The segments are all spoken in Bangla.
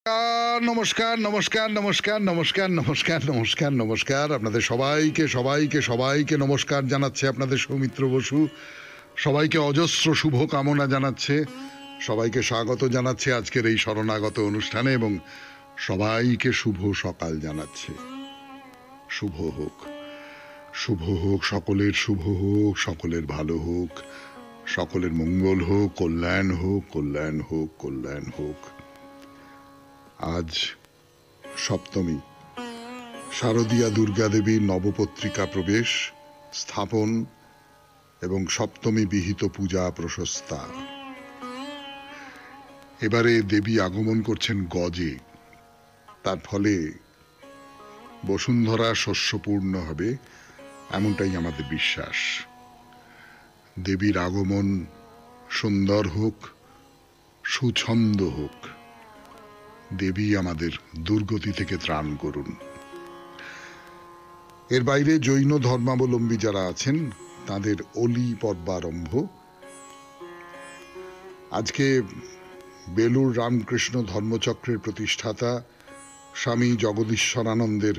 নমস্কার নমস্কার নমস্কার নমস্কার নমস্কার নমস্কার নমস্কার আপনাদের সবাইকে সবাইকে সবাইকে নমস্কার জানাচ্ছে আপনাদের সৌমিত্র বসু। সবাইকে অজস্র শুভ কামনা জানাচ্ছে, সবাইকে স্বাগত জানাচ্ছে আজকের এই শরণাগত অনুষ্ঠানে এবং সবাইকে শুভ সকাল জানাচ্ছে। শুভ হোক, শুভ হোক, সকলের শুভ হোক, সকলের ভালো হোক, সকলের মঙ্গল হোক, কল্যাণ হোক, কল্যাণ হোক, কল্যাণ হোক। আজ সপ্তমী, শারদীয়া দুর্গা দেবীর নবপত্রিকা প্রবেশ, স্থাপন এবং সপ্তমী বিহিত পূজা প্রশস্তা। এবারে দেবী আগমন করছেন গজে, তার ফলে বসুন্ধরা শস্যপূর্ণ হবে এমনটাই আমাদের বিশ্বাস। দেবীর আগমন সুন্দর হোক, সুছন্দ হোক। দেবী আমাদের দুর্গতি থেকে ত্রাণ করুন। এর বাইরে জৈন ধর্মাবলম্বী যারা আছেন তাদের অলি পর্বারম্ভ। আজকে বেলুর রামকৃষ্ণ ধর্মচক্রের প্রতিষ্ঠাতা স্বামী জগদীশ্বরানন্দের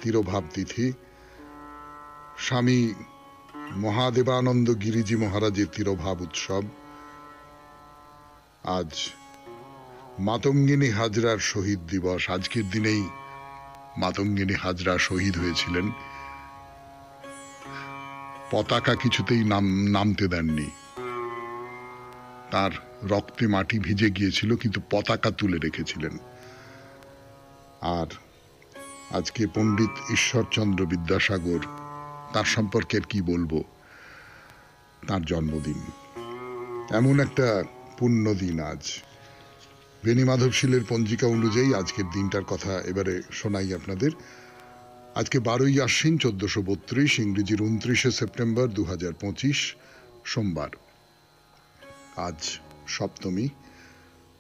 তিরোভাব তিথি, স্বামী মহাদেবানন্দ গিরিজি মহারাজের তিরোভাব উৎসব। আজ মাতঙ্গিনী হাজরার শহীদ দিবস। আজকের দিনেই মাতঙ্গিনী হাজরা শহীদ হয়েছিলেন। পতাকা কিছুতেই নামতে দেননি, তার রক্তে মাটি ভিজে গিয়েছিল কিন্তু পতাকা তুলে রেখেছিলেন। আর আজকে পণ্ডিত ঈশ্বরচন্দ্র বিদ্যাসাগর, তার সম্পর্কে আর কি বলবো, তার জন্মদিন। এমন একটা পুণ্য দিন আজ। বেনি মাধবশীলের পঞ্জিকা অনুযায়ী আজকের দিনটার কথা এবারে শোনাই আপনাদের। আজকে 12ই আশ্বিন 1432, ইংরেজির 29শে সেপ্টেম্বর 2025, সোমবার। আজ সপ্তমী।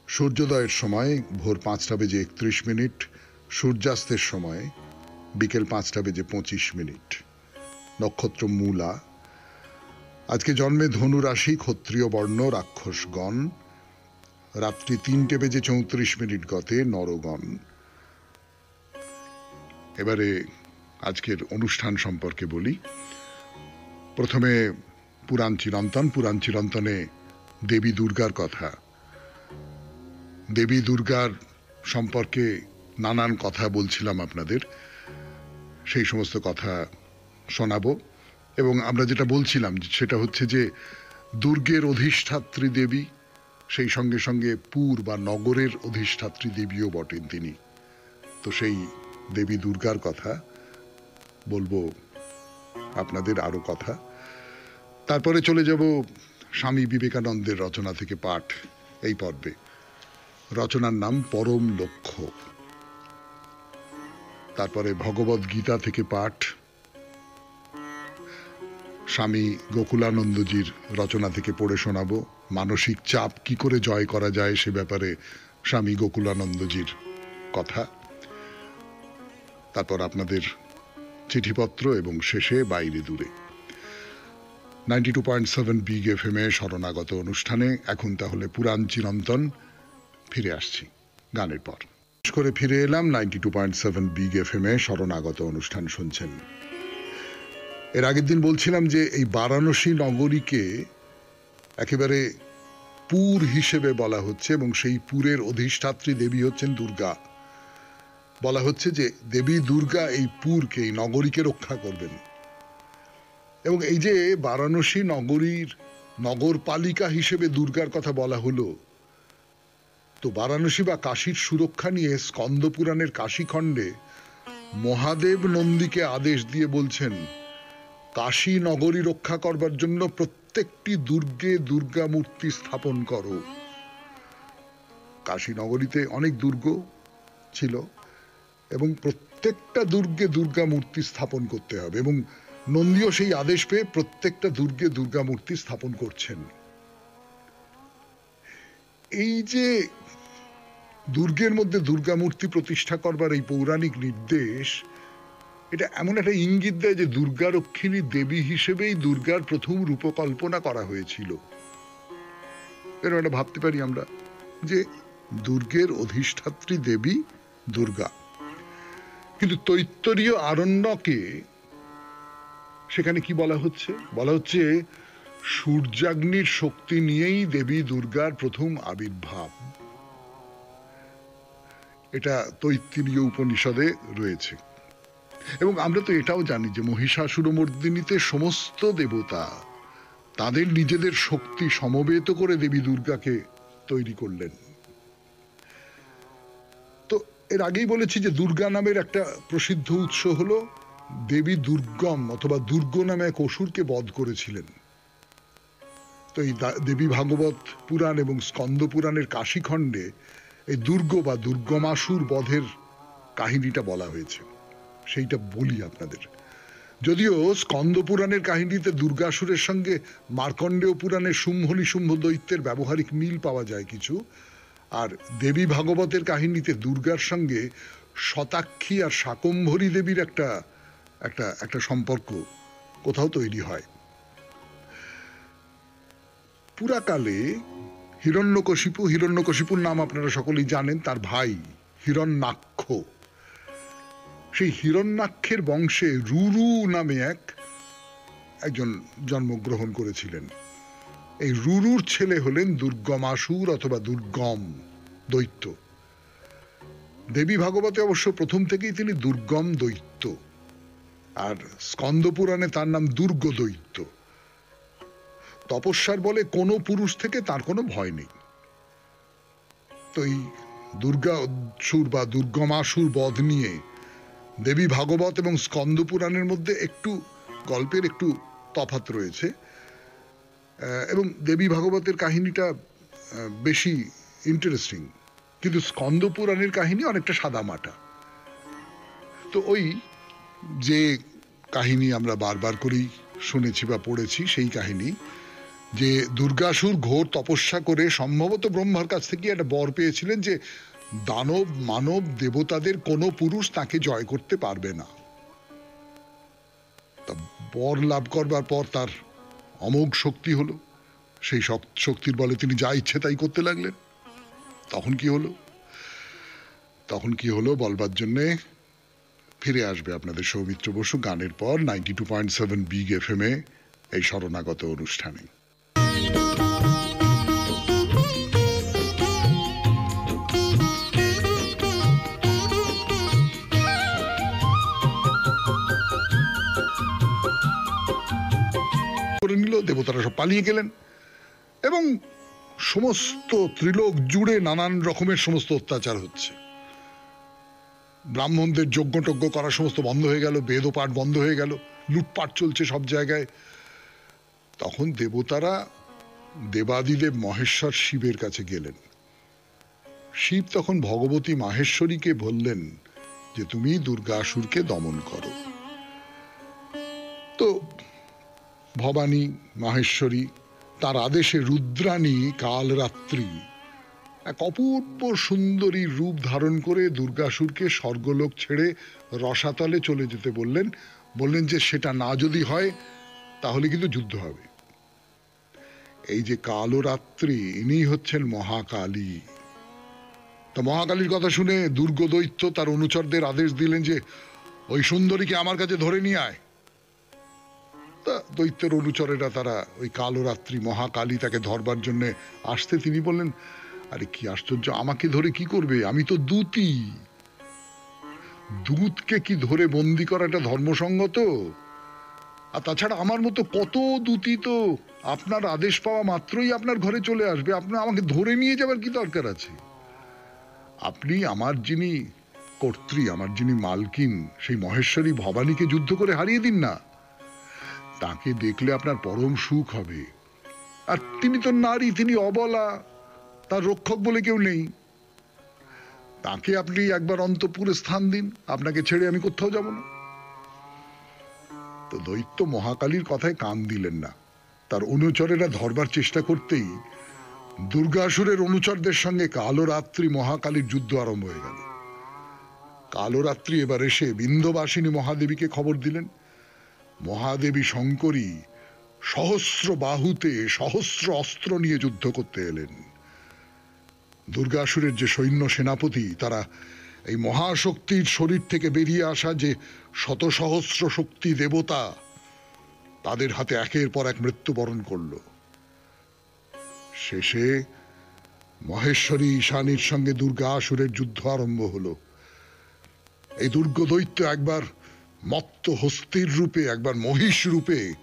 সূর্যোদয়ের সময় ভোর 5:31, সূর্যাস্তের সময় বিকেল 5:25। নক্ষত্র মূলা। আজকে জন্মে ধনু রাশি, ক্ষত্রিয় বর্ণ, রাক্ষসগণ। রাত্রি 3:34 গতে নরগণ। এবারে আজকের অনুষ্ঠান সম্পর্কে বলি। প্রথমে পুরাণ চিরন্তন। পুরাণ চিরন্তনে দেবী দুর্গার কথা। দেবী দুর্গার সম্পর্কে নানান কথা বলছিলাম আপনাদের, সেই সমস্ত কথা শোনাবো। এবং আমরা যেটা বলছিলাম সেটা হচ্ছে যে দুর্গের অধিষ্ঠাত্রী দেবী, সেই সঙ্গে সঙ্গে পুর বা নগরের অধিষ্ঠাত্রী দেবীও বটেন তিনি। তো সেই দেবী দুর্গার কথা বলবো আপনাদের, আরো কথা। তারপরে চলে যাব স্বামী বিবেকানন্দের রচনা থেকে পাঠ এই পর্বে। রচনার নাম পরম লক্ষ্য। তারপরে ভগবদ গীতা থেকে পাঠ, স্বামী গোকুলানন্দজির রচনা থেকে পড়ে শোনাবো। মানসিক চাপ কি করে জয় করা যায় সে ব্যাপারে স্বামী গোকুলানন্দজির কথা। তারপর আপনাদের চিঠিপত্র এবং শেষে বাইরে দূরে। 92.7 বিগ FM শরণাগত অনুষ্ঠানে এখন তাহলে পুরাণ চিরন্তন। ফিরে আসছি গানের পর। করে ফিরে এলাম 92.7 বিগ FM শরণাগত অনুষ্ঠান শুনছেন। এর আগের দিন বলছিলাম যে এই বারাণসী নগরীকে একেবারে পুর হিসেবে বলা হচ্ছে এবং সেই পুরের অধিষ্ঠাত্রী দেবী হচ্ছেন দুর্গা। বলা হচ্ছে যে দেবী দুর্গা এই পুরকে, এই নগরীকে রক্ষা করবেন। এবং এই যে বারাণসী নগরীর নগরপালিকা হিসেবে দুর্গার কথা বলা হলো, তো বারাণসী বা কাশীর সুরক্ষা নিয়ে স্কন্দ পুরাণের কাশীখণ্ডে মহাদেব নন্দীকে আদেশ দিয়ে বলছেন, কাশী নগরী রক্ষা করবার জন্য প্রত্যেকটি দুর্গে দুর্গা মূর্তি স্থাপন করো। কাশী নগরীতে অনেক দুর্গ ছিল এবং প্রত্যেকটা দুর্গে দুর্গা মূর্তি স্থাপন করতে হবে। এবং নন্দীও সেই আদেশ পেয়ে প্রত্যেকটা দুর্গে দুর্গা মূর্তি স্থাপন করছেন। এই যে দুর্গের মধ্যে দুর্গা মূর্তি প্রতিষ্ঠা করবার এই পৌরাণিক নির্দেশ, এটা এমন একটা ইঙ্গিত দেয় যে দুর্গা রক্ষিণী দেবী হিসেবেই দুর্গার প্রথম রূপকল্পনা করা হয়েছিল। এরকম একটা ভাবতে পারি আমরা যে দুর্গের অধিষ্ঠাত্রী দেবী দুর্গা। কিন্তু তৈত্তরীয় আরণ্যকে সেখানে কি বলা হচ্ছে? বলা হচ্ছে সূর্যাগ্নির শক্তি নিয়েই দেবী দুর্গার প্রথম আবির্ভাব। এটা তৈত্তরীয় উপনিষদে রয়েছে। এবং আমরা তো এটাও জানি যে মহিষাসুরমর্দিনীতে সমস্ত দেবতা তাদের নিজেদের শক্তি সমবেত করে দেবী দুর্গাকে তৈরি করলেন। তো এর আগেই বলেছি যে দুর্গা নামের একটা প্রসিদ্ধ উৎস হলো দেবী দুর্গম অথবা দুর্গ নামে এক অসুরকে বধ করেছিলেন। তো এই দেবী ভাগবত পুরাণ এবং স্কন্দ পুরাণের কাশীখণ্ডে এই দুর্গ বা দুর্গমাসুর বধের কাহিনীটা বলা হয়েছে। সেইটা বলি আপনাদের। যদিও স্কন্দ পুরাণের কাহিনীতে দুর্গাসুরের সঙ্গে মার্কণ্ডেয় পুরাণের শুম্ভ নিশুম্ভ দৈত্যের ব্যবহারিক মিল পাওয়া যায় কিছু, আর দেবী ভাগবতের কাহিনীতে দুর্গার সঙ্গে শতাক্ষী আর শাকম্ভরী দেবীর একটা একটা একটা সম্পর্ক কোথাও তৈরি হয়। পুরাকালে হিরণ্যকশিপুর নাম আপনারা সকলেই জানেন, তার ভাই হিরণ্যাক্ষ, সেই হিরণ্যাক্ষের বংশে রুরু নামে একজন জন্মগ্রহণ করেছিলেন। এই রুরুর ছেলে হলেন দুর্গমাসুর অথবা দুর্গম দৈত্য। দেবী ভাগবতে অবশ্য প্রথম থেকেই তিনি দুর্গম দৈত্য, আর স্কন্দ পুরাণে তার নাম দুর্গ দৈত্য। তপস্যার বলে কোনো পুরুষ থেকে তার কোনো ভয় নেই। তো এই দুর্গাসুর বা দুর্গমাসুর বধ নিয়ে দেবী ভাগবত এবং স্কন্দ পুরাণের মধ্যে একটু গল্পের একটু তফাৎ রয়েছে, এবং দেবী ভাগবতের কাহিনীটা বেশি ইন্টারেস্টিং, কিন্তু স্কন্দ পুরাণের কাহিনী অনেকটা সাদামাটা। তো ওই যে কাহিনী আমরা বারবার করেই শুনেছি বা পড়েছি, সেই কাহিনী যে দুর্গাসুর ঘোর তপস্যা করে সম্ভবত ব্রহ্মার কাছ থেকে একটা বর পেয়েছিলেন যে দানব মানব দেবতাদের কোনো পুরুষ তাকে জয় করতে পারবে না। তা বর লাভ করবার পর তার অমোঘ শক্তি হলো, সেই শক্তির বলে তিনি যা ইচ্ছে তাই করতে লাগলেন। তখন কি হলো বলবার জন্যে ফিরে আসবে আপনাদের সৌমিত্র বসু গানের পর 92.7 বিগ FM এ এই শরণাগত অনুষ্ঠানে। করে নিল, দেবতারা সব পালিয়ে গেলেন এবং সমস্ত ত্রিলোক জুড়ে নানান রকমের সমস্ত অত্যাচার হচ্ছে। ব্রাহ্মণদের যজ্ঞ করা সমস্ত বন্ধ হয়ে গেল, বেদপাঠ বন্ধ হয়ে গেল, লুটপাট চলছে সব জায়গায়। তখন দেবতারা দেবাদিদেব মহেশ্বর শিবের কাছে গেলেন। শিব তখন ভগবতী মাহেশ্বরীকে বললেন যে তুমি দুর্গাসুরকে দমন করো। তো ভবানী মাহেশ্বরী তার আদেশে রুদ্রাণী কালরাত্রি এক অপূর্ব সুন্দরী রূপ ধারণ করে দুর্গাসুরকে স্বর্গলোক ছেড়ে রসাতলে চলে যেতে বললেন যে সেটা না যদি হয় তাহলে কিন্তু যুদ্ধ হবে। এই যে কালরাত্রি ইনি হচ্ছেন মহাকালী। তা মহাকালীর কথা শুনে দুর্গ দৈত্য তার অনুচরদের আদেশ দিলেন যে ওই সুন্দরীকে আমার কাছে ধরে নিয়ে আয়। তা দৈত্যের অনুচরেরা তারা ওই কালরাত্রি মহাকালী তাকে ধরবার জন্য আসতে তিনি বললেন, আরে কি আশ্চর্য, আমাকে ধরে কি করবে, আমি তো দূতী, দূতকে কি ধরে বন্দি করাটা ধর্মসঙ্গত? আর তাছাড়া আমার মতো কত দূতী তো আপনার আদেশ পাওয়া মাত্রই আপনার ঘরে চলে আসবে, আপনার আমাকে ধরে নিয়ে যাবার কি দরকার আছে? আপনি আমার যিনি কর্ত্রী, আমার যিনি মালকিন, সেই মহেশ্বরী ভবানীকে যুদ্ধ করে হারিয়ে দিন না, তাকে দেখলে আপনার পরম সুখ হবে। আর তিনি তো নারী, তিনি অবলা, তার রক্ষক বলে কেউ নেই। তাকে আপনি একবার অন্তঃপুরে স্থান দিন, আপনাকে ছেড়ে আমি কোথাও যাব না। তো দৈত্য মহাকালীর কথায় কান দিলেন না। তার অনুচরেরা ধরবার চেষ্টা করতেই দুর্গাসুরের অনুচরদের সঙ্গে কালরাত্রি মহাকালীর যুদ্ধ আরম্ভ হয়ে গেল। কালরাত্রি এবার এসে বিন্ধ্যবাসিনী মহাদেবীকে খবর দিলেন। মহাদেবী শঙ্করী সহস্র বাহুতে সহস্র অস্ত্র নিয়ে যুদ্ধ করতে এলেন। দুর্গাসুরের যে সৈন্য সেনাপতি, তারা এই মহাশক্তির শরীর থেকে বেরিয়ে আসা যে শত সহস্র শক্তি দেবতা, তাদের হাতে একের পর এক মৃত্যুবরণ করল। শেষে মহেশ্বরী ঈশানীর সঙ্গে দুর্গাসুরের যুদ্ধ আরম্ভ হলো। এই দুর্গ দৈত্য একবার মত্ত হস্তির রূপে, একবার মহিষ রূপে,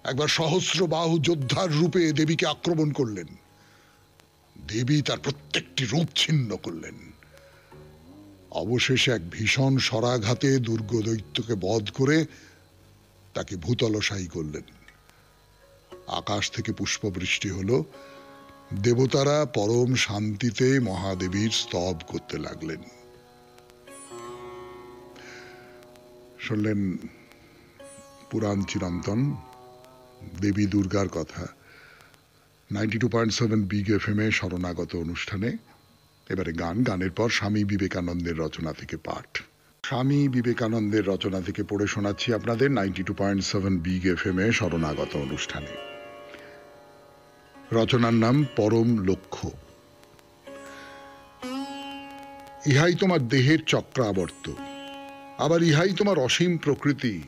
একবার সহস্র বাহু যোদ্ধার রূপে দেবীকে আক্রমণ করলেন। দেবী তার প্রত্যেকটি রূপ ছিন্ন করলেন। অবশেষে এক ভীষণ শরাঘাতে দুর্গ দৈত্যকে বধ করে তাকে ভূতলশায়ী করলেন। আকাশ থেকে পুষ্পবৃষ্টি হলো। দেবতারা পরম শান্তিতে মহাদেবীর স্তব করতে লাগলেন। শুনলেন পুরাণ চিরন্তন দেবী দুর্গার কথা 92.7 বিগ এফএম-এ শরণাগত অনুষ্ঠানে। এবারে গানের পর স্বামী বিবেকানন্দের রচনা থেকে পাঠ। স্বামী বিবেকানন্দের রচনা থেকে পড়ে শোনাচ্ছি আপনাদের 92.7 বিগ এফএম-এ শরণাগত অনুষ্ঠানে। রচনার নাম পরম লক্ষ্য। ইহাই তোমার দেহের চক্রাবর্ত, আবার ইহাই তোমার অসীম প্রকৃতি।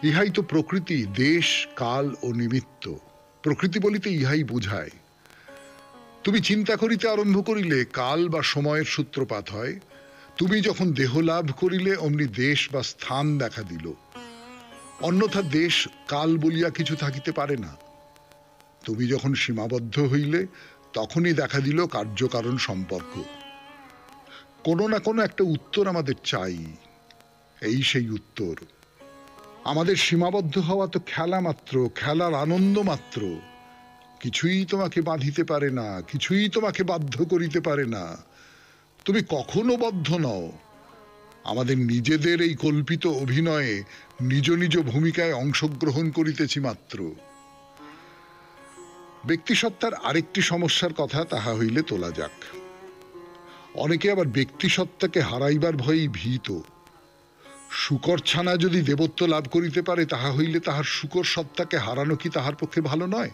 ইহাই তো প্রকৃতি, দেশ, কাল ও নিমিত্ত। প্রকৃতি বলিতে ইহাই বুঝায়। তুমি চিন্তা করিতে আরম্ভ করিলে কাল বা সময়ের সূত্রপাত হয়। তুমি যখন দেহ লাভ করিলে অমনি দেশ বা স্থান দেখা দিল। অন্যথা দেশ কাল বলিয়া কিছু থাকিতে পারে না। তুমি যখন সীমাবদ্ধ হইলে তখনই দেখা দিল কার্যকারণ সম্পর্ক। কোনো না কোনো একটা উত্তর আমাদের চাই। এই সেই উত্তর। আমাদের সীমাবদ্ধ হওয়া তো খেলা মাত্র, খেলার আনন্দ মাত্র। কিছুই তোমাকে বাঁধিতে পারে না, কিছুই তোমাকে বাধ্য করিতে পারে না। তুমি কখনো বদ্ধ নও। আমাদের নিজেদের এই কল্পিত অভিনয়ে নিজ নিজ ভূমিকায় অংশগ্রহণ করিতেছি মাত্র। ব্যক্তিসত্তার আরেকটি সমস্যার কথা তাহা হইলে তোলা যাক। অনেকে আবার ব্যক্তিসত্তাকে হারাইবার ভয়েই ভীত। শূকর ছানা যদি দেবত্ব লাভ করিতে পারে, তাহা হইলে তাহার শূকর সত্তাকে হারানো কি তাহার পক্ষে ভালো নয়?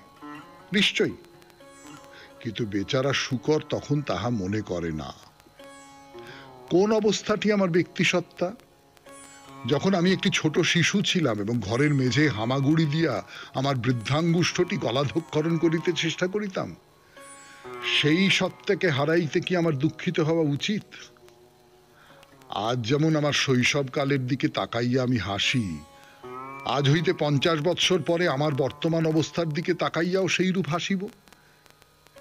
নিশ্চয়ই। কিন্তু বেচারা শূকর তখন তাহা মনে করে না। কোন অবস্থাটি আমার ব্যক্তিসত্তা? যখন আমি একটি ছোট শিশু ছিলাম এবং ঘরের মেঝে হামাগুড়ি দিয়া আমার বৃদ্ধাঙ্গুষ্ঠটি গলাধঃকরণ করিতে চেষ্টা করিতাম, সেই সত্তাকে হারাইতে কি আমার দুঃখিত হওয়া উচিত? আজ যেমন আমার শৈশবকালের দিকে তাকাইয়া আমি হাসি, আজ হইতে 50 বৎসর পরে আমার বর্তমান অবস্থার দিকে তাকাইয়াও সেই রূপ হাসিব।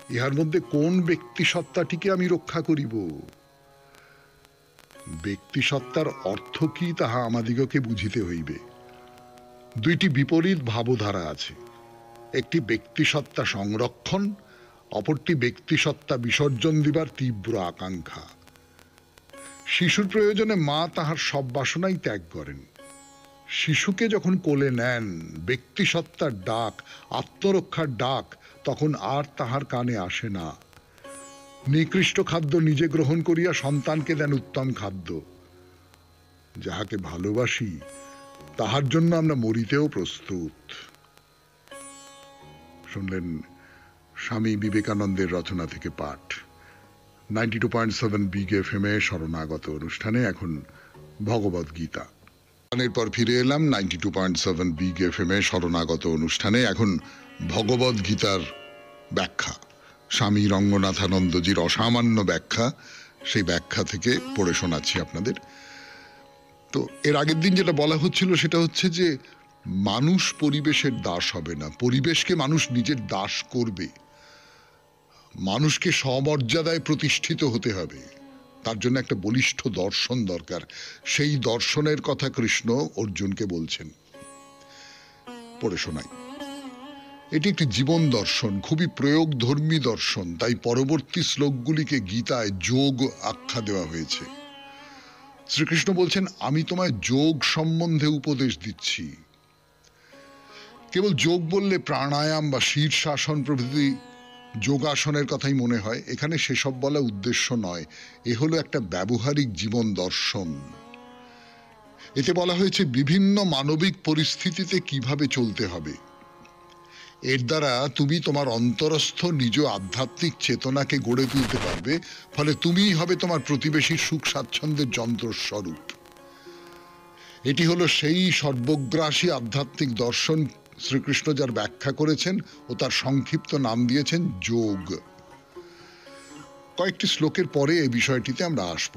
ইহার মধ্যে কোন ব্যক্তিসত্তাটিকে আমি রক্ষা করিব? ব্যক্তিসত্তার অর্থ কি তাহা আমাদিগকে বুঝিতে হইবে। দুইটি বিপরীত ভাবধারা আছে। একটি ব্যক্তিসত্তা সংরক্ষণ, অপরটি ব্যক্তিসত্তা বিসর্জন দিবার তীব্র আকাঙ্ক্ষা। শিশুর প্রয়োজনে মা তাহার সব বাসনাই ত্যাগ করেন। শিশুকে যখন কোলে নেন, ব্যক্তিসত্তার ডাক, আত্মরক্ষার ডাক তখন আর তাহার কানে আসে না। নিকৃষ্ট খাদ্য নিজে গ্রহণ করিয়া সন্তানকে দেন উত্তম খাদ্য। যাহাকে ভালোবাসি তাহার জন্য আমরা মরিতেও প্রস্তুত। শুনলেন স্বামী বিবেকানন্দের রচনা থেকে পাঠ 92.7 বিগ এফএম-এ শরণাগত অনুষ্ঠানে। এখন ভগবদ গীতা। গানের পর ফিরে এলাম 92.7 বিগ এফএম-এ শরণাগত অনুষ্ঠানে। এখন ভগবদ গীতার ব্যাখ্যা, স্বামী রঙ্গনাথানন্দজির অসামান্য ব্যাখ্যা, সেই ব্যাখ্যা থেকে পড়ে শোনাচ্ছি আপনাদের। তো এর আগের দিন যেটা বলা হচ্ছিল সেটা হচ্ছে যে মানুষ পরিবেশের দাস হবে না, পরিবেশকে মানুষ নিজের দাস করবে। মানুষকে সমর্যাদায় প্রতিষ্ঠিত হতে হবে, তার জন্য একটা বলিষ্ঠ দর্শন দরকার। সেই দর্শনের কথা কৃষ্ণ অর্জুনকে বলছেন। পড়ে শোনাই। এটি একটি জীবন দর্শন, খুবই প্রয়োগধর্মী দর্শন। তাই পরবর্তী শ্লোকগুলিকে গীতায় যোগ আখ্যা দেওয়া হয়েছে। শ্রীকৃষ্ণ বলছেন, আমি তোমায় যোগ সম্বন্ধে উপদেশ দিচ্ছি। কেবল যোগ বললে প্রাণায়াম বা শীর্ষাসন প্রভৃতি যোগাসনের কথাই মনে হয়। এখানে সেসব বলা উদ্দেশ্য নয়। এ হলো একটা ব্যবহারিক জীবন দর্শন। এতে বলা হয়েছে বিভিন্ন মানবিক পরিস্থিতিতে কিভাবে চলতে হবে। এর দ্বারা তুমি তোমার অন্তরস্থ নিজ আধ্যাত্মিক চেতনাকে গড়ে তুলতে পারবে, ফলে তুমিই হবে তোমার প্রতিবেশীর সুখ স্বাচ্ছন্দ্যের যন্ত্রস্বরূপ। এটি হলো সেই সর্বগ্রাসী আধ্যাত্মিক দর্শন শ্রীকৃষ্ণ যার ব্যাখ্যা করেছেন ও তার সংক্ষিপ্ত নাম দিয়েছেন যোগ। কয়েকটি শ্লোকের পরে এই বিষয়টিতে আমরা আসব।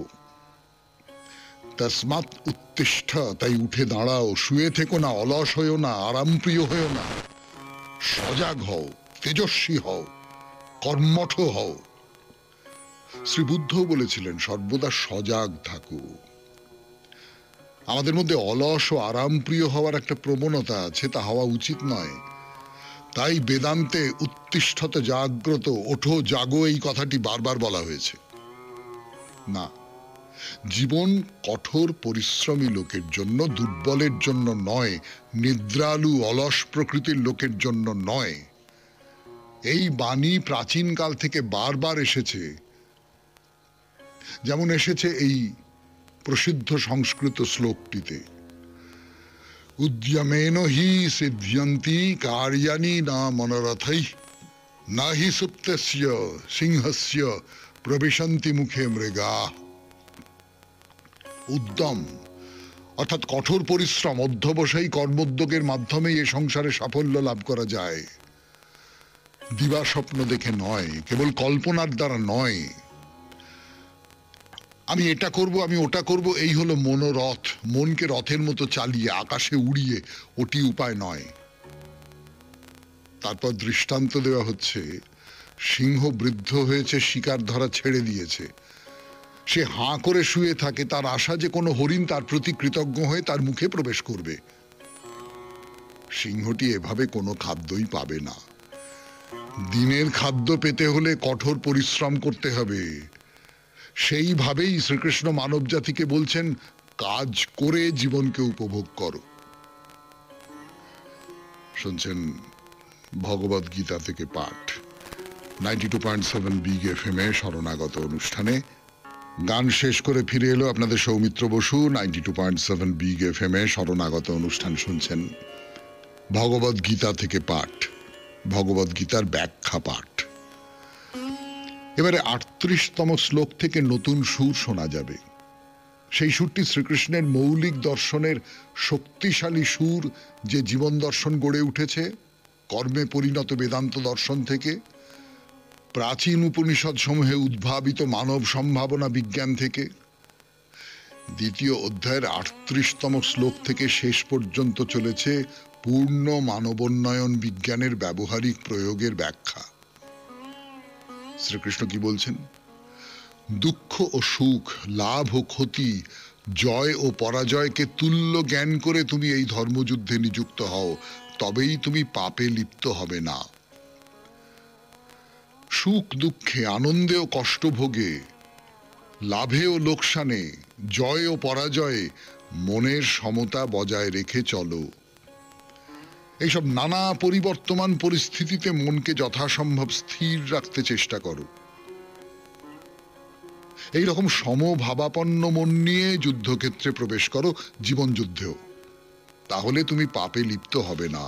তস্মাৎ উত্তিষ্ঠ, তাই উঠে দাঁড়াও, শুয়ে থেকো না, অলস হয়েও না, আরামপ্রিয় হয়েও না, সজাগ হও, তেজস্বী হও, কর্মঠ হও। শ্রী বুদ্ধও বলেছিলেন সর্বদা সজাগ থাকো। আমাদের মধ্যে অলস ও আরামপ্রিয় হওয়ার একটা প্রবণতা আছে, তা হওয়া উচিত নয়। তাই বেদান্তে উত্তিষ্ঠতে জাগ্রত, ওঠো জাগো, এই কথাটি বারবার বলা হয়েছে। না, জীবন কঠোর পরিশ্রমী লোকের জন্য, দুর্বলের জন্য নয়, নিদ্রালু অলস প্রকৃতির লোকের জন্য নয়। এই বাণী প্রাচীনকাল থেকে বারবার এসেছে। যেমন এসেছে এই প্রসিদ্ধ সংস্কৃত শ্লোকটিতে, উদ্যমেন হি সিদ্ধ্যন্তি কার্যানি না মনোরথৈ, না হি সুপ্তস্য সিংহস্য প্রবিশন্তি মুখে মৃগা। উদ্যম অর্থাৎ কঠোর পরিশ্রম, অধ্যবসায়ী কর্মোদ্যোগের মাধ্যমে এ সংসারে সাফল্য লাভ করা যায়। দিবা স্বপ্ন দেখে নয়, কেবল কল্পনার দ্বারা নয়। আমি এটা করব, আমি ওটা করব, এই হলো মনোরথ। মনকে রথের মতো চালিয়ে আকাশে উড়িয়ে, ওটি উপায় নয়। তারপর দৃষ্টান্ত দেওয়া হচ্ছে, সিংহ বৃদ্ধ হয়েছে, শিকার ধরা ছেড়ে দিয়েছে। সে হাঁ করে শুয়ে থাকে, তার আশা যে কোনো হরিণ তার প্রতি কৃতজ্ঞ হয়ে তার মুখে প্রবেশ করবে। সিংহটি এভাবে কোনো খাদ্যই পাবে না। দিনের খাদ্য পেতে হলে কঠোর পরিশ্রম করতে হবে। সেইভাবেই শ্রীকৃষ্ণ মানব জাতিকে বলছেন, কাজ করে জীবনকে উপভোগ করো। শুনছেন ভগবদ গীতা থেকে পাঠ, 92.7 বিগ এফএম এ শরণাগত অনুষ্ঠানে। গান শেষ করে ফিরে এলো আপনাদের সৌমিত্র বসু। 92.7 বিগ এফএম এ শরণাগত অনুষ্ঠান শুনছেন। ভগবদ গীতা থেকে পাঠ, ভগবদ গীতার ব্যাখ্যা পাঠ। এবারে 38তম শ্লোক থেকে নতুন সুর শোনা যাবে। সেই সুরটি শ্রীকৃষ্ণের মৌলিক দর্শনের শক্তিশালী সুর, যে জীবন দর্শন গড়ে উঠেছে কর্মে পরিণত বেদান্ত দর্শন থেকে, প্রাচীন উপনিষদ সমূহে উদ্ভাবিত মানব সম্ভাবনা বিজ্ঞান থেকে। দ্বিতীয় অধ্যায়ের 38তম শ্লোক থেকে শেষ পর্যন্ত চলেছে পূর্ণ মানবোন্নয়ন বিজ্ঞানের ব্যবহারিক প্রয়োগের ব্যাখ্যা। শ্রীকৃষ্ণ কি বলছেন? দুঃখ ও সুখ, লাভ ও ক্ষতি, জয় ও পরাজয়কে তুল্য জ্ঞান করে তুমি এই ধর্মযুদ্ধে নিযুক্ত হও, তবেই তুমি পাপে লিপ্ত হবে না। সুখ দুঃখে, আনন্দে ও কষ্টভোগে, লাভে ও লোকসানে, জয় ও পরাজয়ে মনের সমতা বজায় রেখে চলো। এইসব নানা পরিবর্তমান পরিস্থিতিতে মনকে যথাসম্ভব স্থির রাখতে চেষ্টা করো। এইরকম সমভাবাপন্ন মন নিয়ে যুদ্ধক্ষেত্রে প্রবেশ করো, জীবন যুদ্ধেও। তাহলে তুমি পাপে লিপ্ত হবে না।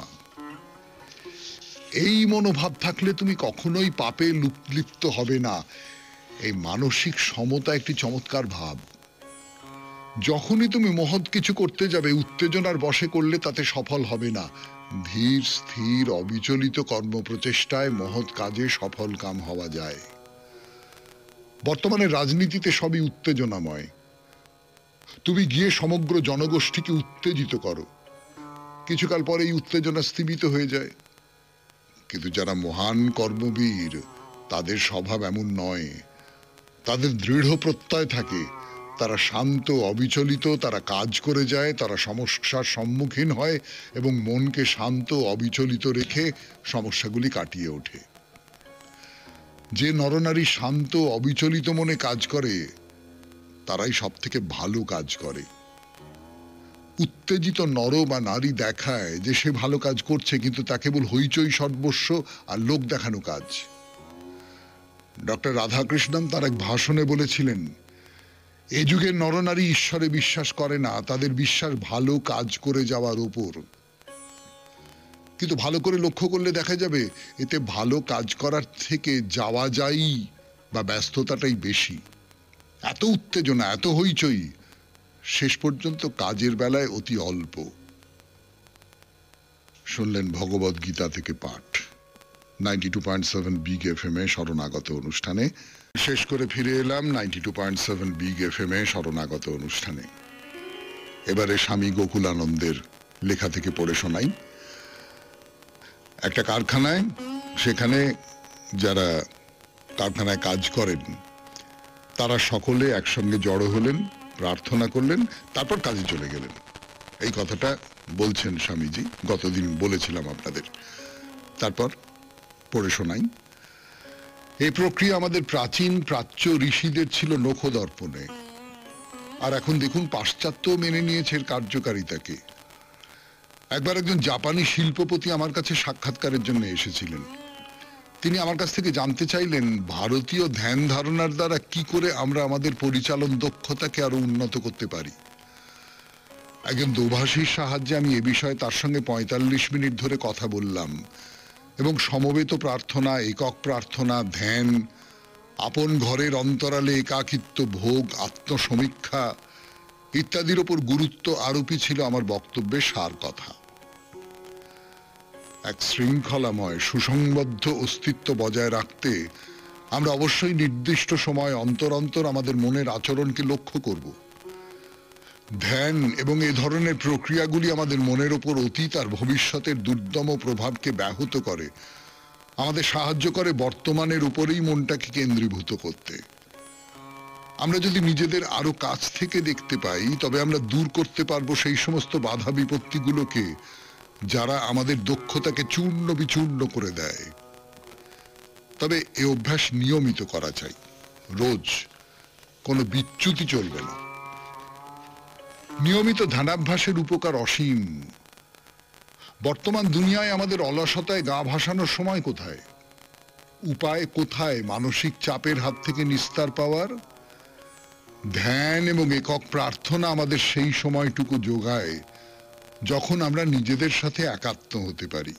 এই মনোভাব থাকলে তুমি কখনোই পাপে লিপ্ত হবে না। এই মানসিক সমতা একটি চমৎকার ভাব। যখনই তুমি মহৎ কিছু করতে যাবে, উত্তেজনার বশে করলে তাতে সফল হবে না। ধীর স্থির অবিচলিত কর্মপ্রচেষ্টায় মহৎ কাজে সফল কাম হওয়া যায়। বর্তমানে রাজনীতিতে সবই উত্তেজনাময়। তুমি গিয়ে সমগ্র জনগোষ্ঠীকে উত্তেজিত করো, কিছুকাল পরে এই উত্তেজনা স্থিমিত হয়ে যায়। কিন্তু যারা মহান কর্মবীর, তাদের স্বভাব এমন নয়। তাদের দৃঢ় প্রত্যয় থাকে, তারা শান্ত অবিচলিত, তারা কাজ করে যায়, তারা সমস্যার সম্মুখীন হয় এবং মনকে শান্ত অবিচলিত রেখে সমস্যাগুলি কাটিয়ে ওঠে। যে নরনারী শান্ত অবিচলিত মনে কাজ করে, তারাই সব থেকে ভালো কাজ করে। উত্তেজিত নর বা নারী দেখায় যে সে ভালো কাজ করছে, কিন্তু তা কেবল হইচই সর্বস্ব আর লোক দেখানো কাজ। ডক্টর রাধাকৃষ্ণন তার এক ভাষণে বলেছিলেন, এ যুগের নরনারী ঈশ্বরে বিশ্বাস করে না, তাদের বিশ্বাস ভালো কাজ করে যাওয়ার উপর। কিন্তু ভালো করে লক্ষ্য করলে দেখা যাবে এতে ভালো কাজ করার থেকে যাওয়া যাই বা ব্যস্ততাটাই বেশি। এত উত্তেজনা, এত হইচই, শেষ পর্যন্ত কাজের বেলায় অতি অল্প। শুনলেন ভগবদ গীতা থেকে পাঠ 92.7 বিগ এফএম এ শরণাগত অনুষ্ঠানে। শেষ করে ফিরে এলাম 92.7 বিগ এফএম এ শরণাগত অনুষ্ঠানে। এবারে স্বামী গোকুলানন্দের লেখা থেকে পড়ে শোনাই। একটা কারখানায়, সেখানে যারা কারখানায় কাজ করেন তারা সকলে একসঙ্গে জড়ো হলেন, প্রার্থনা করলেন, তারপর কাজে চলে গেলেন। এই কথাটা বলছেন স্বামীজি, গতদিন বলেছিলাম আপনাদের। তারপর পড়ে শোনাই। এই প্রক্রিয়া আমাদের প্রাচীন প্রাচ্য ঋষিদের ছিল নখদর্পণে, আর এখন দেখুন পাশ্চাত্য মেনে নিয়েছে এর কার্যকারিতাকে। একবার একজন জাপানি শিল্পপতি আমার কাছে সাক্ষাৎকারের জন্য এসেছিলেন। তিনি আমার কাছ থেকে জানতে চাইলেন ভারতীয় ধ্যান ধারণার দ্বারা কি করে আমরা আমাদের পরিচালন দক্ষতাকে আরো উন্নত করতে পারি। একজন দোভাষীর সাহায্যে আমি এ বিষয়ে তার সঙ্গে 45 মিনিট ধরে কথা বললাম এবং সমবেত প্রার্থনা, একক প্রার্থনা, ধ্যান, আপন ঘরের অন্তরালে একাকিত্ব ভোগ, আত্মসমীক্ষা ইত্যাদির ওপর গুরুত্ব আরোপই ছিল আমার বক্তব্যের সার কথা। এক শৃঙ্খলাময় সুসংবদ্ধ অস্তিত্ব বজায় রাখতে আমরা অবশ্যই নির্দিষ্ট সময় অন্তর অন্তর আমাদের মনের আচরণকে লক্ষ্য করব। ধ্যান এবং এ ধরনের প্রক্রিয়াগুলি আমাদের মনের ওপর অতীত আর ভবিষ্যতের দুর্দম প্রভাবকে ব্যাহত করে, আমাদের সাহায্য করে বর্তমানের উপরেই মনটাকে কেন্দ্রীভূত করতে। আমরা যদি নিজেদের আরো কাছ থেকে দেখতে পাই তবে আমরা দূর করতে পারবো সেই সমস্ত বাধা বিপত্তিগুলোকে যারা আমাদের দক্ষতাকে চূর্ণ বিচূর্ণ করে দেয়। তবে এ অভ্যাস নিয়মিত করা চাই, রোজ, কোনো বিচ্যুতি চলবে না। নিয়মিত ধ্যানাভ্যাসের উপকার অসীম। বর্তমান দুনিয়ায় আমাদের অলসতায় গা ভাসানোর সময় কোথায়? উপায় কোথায় মানসিক চাপের হাত থেকে নিস্তার পাওয়ার? ধ্যান এবং একক প্রার্থনা আমাদের সেই সময়টুকু যোগায় যখন আমরা নিজেদের সাথে একাত্ম হতে পারি।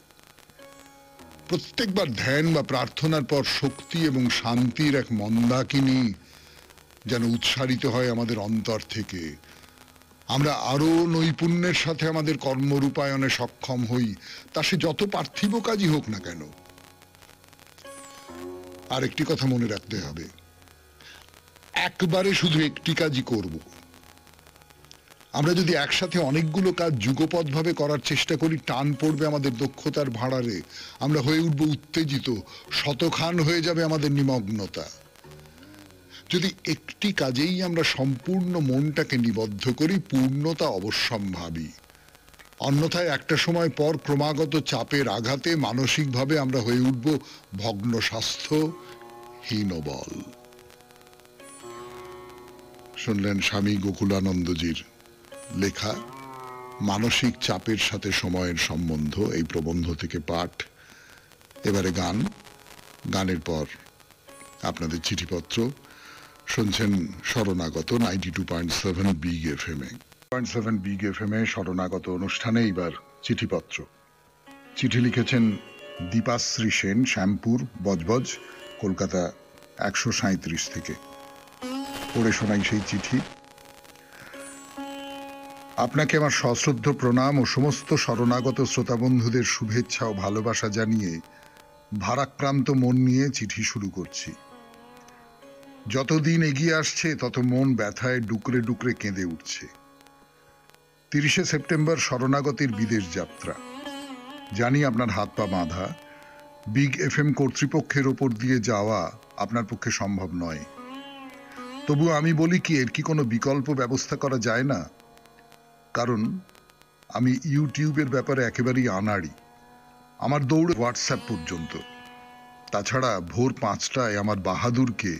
প্রত্যেকবার ধ্যান বা প্রার্থনার পর শক্তি এবং শান্তির এক মন্দাকিনী যেন উৎসারিত হয় আমাদের অন্তর থেকে। আমরা আরো নৈপুণ্যের সাথে আমাদের কর্মরূপায়নে সক্ষম হই, তা সে যত পার্থিব কাজই হোক না কেন। আর একটি কথা মনে রাখতে হবে, একবারে শুধু একটি কাজই করব। আমরা যদি একসাথে অনেকগুলো কাজ যুগপৎভাবে করার চেষ্টা করি, টান পড়বে আমাদের দক্ষতার ভাঁড়ারে, আমরা হয়ে উঠব উত্তেজিত, শতখান হয়ে যাবে আমাদের নিমগ্নতা। যদি একটি কাজেই আমরা সম্পূর্ণ মনটাকে নিবদ্ধ করি, পূর্ণতা অবশ্যম্ভাবী। অন্যথায় একটা সময় পর ক্রমাগত চাপের আঘাতে মানসিকভাবে আমরা হয়ে উঠব ভগ্ন স্বাস্থ্য, হীনবল। শুনলেন স্বামী গোকুলানন্দজির লেখা মানসিক চাপের সাথে সময়ের সম্বন্ধ, এই প্রবন্ধ থেকে পাঠ। এবারে গান, গানের পর আপনাদের চিঠিপত্র। শুনছেন শরণাগত 92.7 বিগ এফএম এ। 7 বিগ এফএম এ শরণাগত অনুষ্ঠানে এবার চিঠিপত্র। চিঠি লিখেছেন দীপাশ্রী সেন, শ্যামপুর, বজবজ, কলকাতা 137 থেকে। পড়ে শোনাই সেই চিঠি। আপনাকে আমার সশ্রদ্ধ প্রণাম ও সমস্ত শরণাগত শ্রোতাবন্ধুদের শুভেচ্ছা ও ভালোবাসা জানিয়ে ভারাক্রান্ত মন নিয়ে চিঠি শুরু করছি। যতদিন এগিয়ে আসছে তত মন ব্যথায় ডুকরে ডুকরে কেঁদে উঠছে। 30শে সেপ্টেম্বর শরণাগতের বিদেশ যাত্রা। জানি আপনার হাত পা বাঁধা, বিগ এফএম কর্তৃপক্ষের ওপর দিয়ে যাওয়া আপনার পক্ষে সম্ভব নয়। তবু আমি বলি কি, এর কি কোনো বিকল্প ব্যবস্থা করা যায় না? কারণ আমি ইউটিউবের ব্যাপারে একেবারেই আনাড়ি। আমার দৌড় হোয়াটসঅ্যাপ পর্যন্ত। তাছাড়া ভোর 5টায় আমার বাহাদুরকে